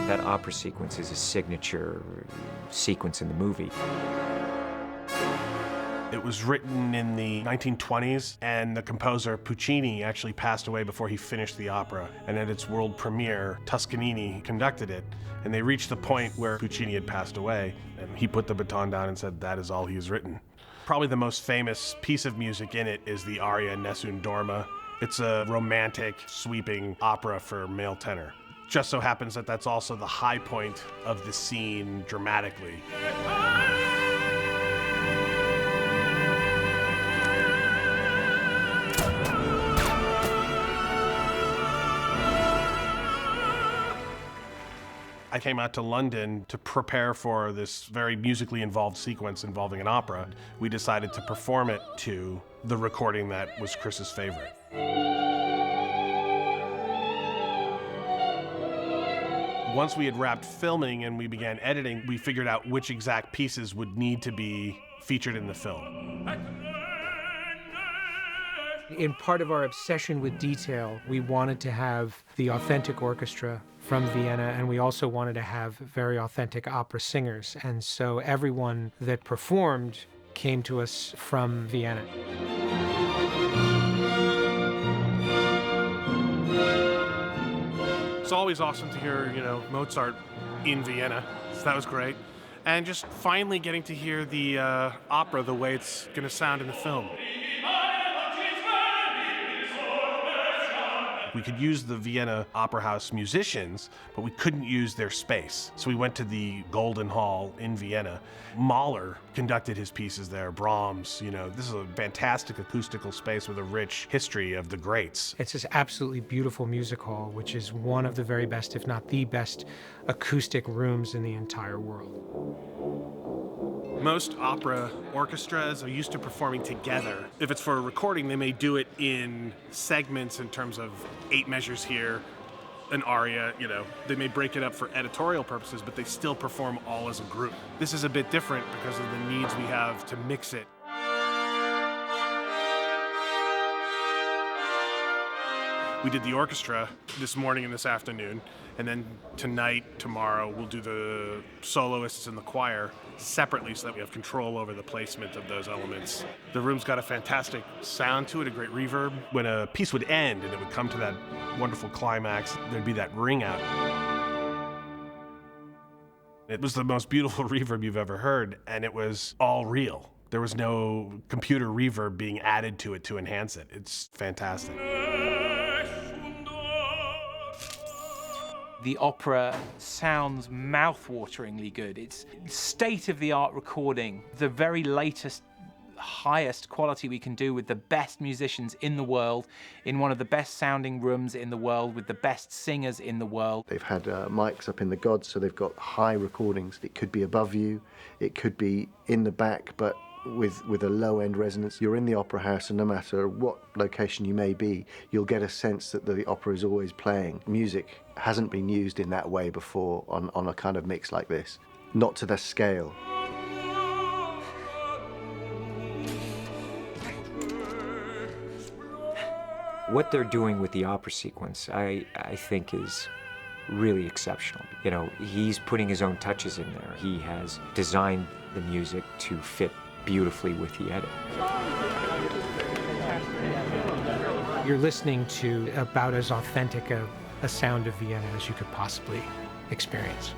That opera sequence is a signature sequence in the movie. It was written in the 1920s, and the composer Puccini actually passed away before he finished the opera. And at its world premiere, Toscanini conducted it, and they reached the point where Puccini had passed away, and he put the baton down and said, that is all he has written. Probably the most famous piece of music in it is the aria Nessun Dorma. It's a romantic, sweeping opera for male tenor. Just so happens that that's also the high point of the scene dramatically. I came out to London to prepare for this very musically involved sequence involving an opera. We decided to perform it to the recording that was Chris's favorite. Once we had wrapped filming and we began editing, we figured out which exact pieces would need to be featured in the film. In part of our obsession with detail, we wanted to have the authentic orchestra from Vienna, and we also wanted to have very authentic opera singers. And so everyone that performed came to us from Vienna. It's always awesome to hear, Mozart in Vienna, so that was great. And just finally getting to hear the opera the way it's going to sound in the film. We could use the Vienna Opera House musicians, but we couldn't use their space. So we went to the Golden Hall in Vienna. Mahler conducted his pieces there, Brahms, this is a fantastic acoustical space with a rich history of the greats. It's this absolutely beautiful music hall, which is one of the very best, if not the best, acoustic rooms in the entire world. Most opera orchestras are used to performing together. If it's for a recording, they may do it in segments in terms of 8 measures here, an aria, They may break it up for editorial purposes, but they still perform all as a group. This is a bit different because of the needs we have to mix it. We did the orchestra this morning and this afternoon, and then tonight, tomorrow, we'll do the soloists and the choir separately so that we have control over the placement of those elements. The room's got a fantastic sound to it, a great reverb. When a piece would end and it would come to that wonderful climax, there'd be that ring out. It was the most beautiful reverb you've ever heard, and it was all real. There was no computer reverb being added to it to enhance it. It's fantastic. The opera sounds mouth-wateringly good. It's state-of-the-art recording, the very latest, highest quality we can do with the best musicians in the world, in one of the best sounding rooms in the world, with the best singers in the world. They've had mics up in the gods, so they've got high recordings. It could be above you, it could be in the back, but with a low-end resonance. You're in the opera house, and no matter what location you may be, you'll get a sense that the opera is always playing. Music hasn't been used in that way before on a kind of mix like this. Not to this scale. What they're doing with the opera sequence, I think is really exceptional. He's putting his own touches in there. He has designed the music to fit beautifully with the edit. You're listening to about as authentic a sound of Vienna as you could possibly experience.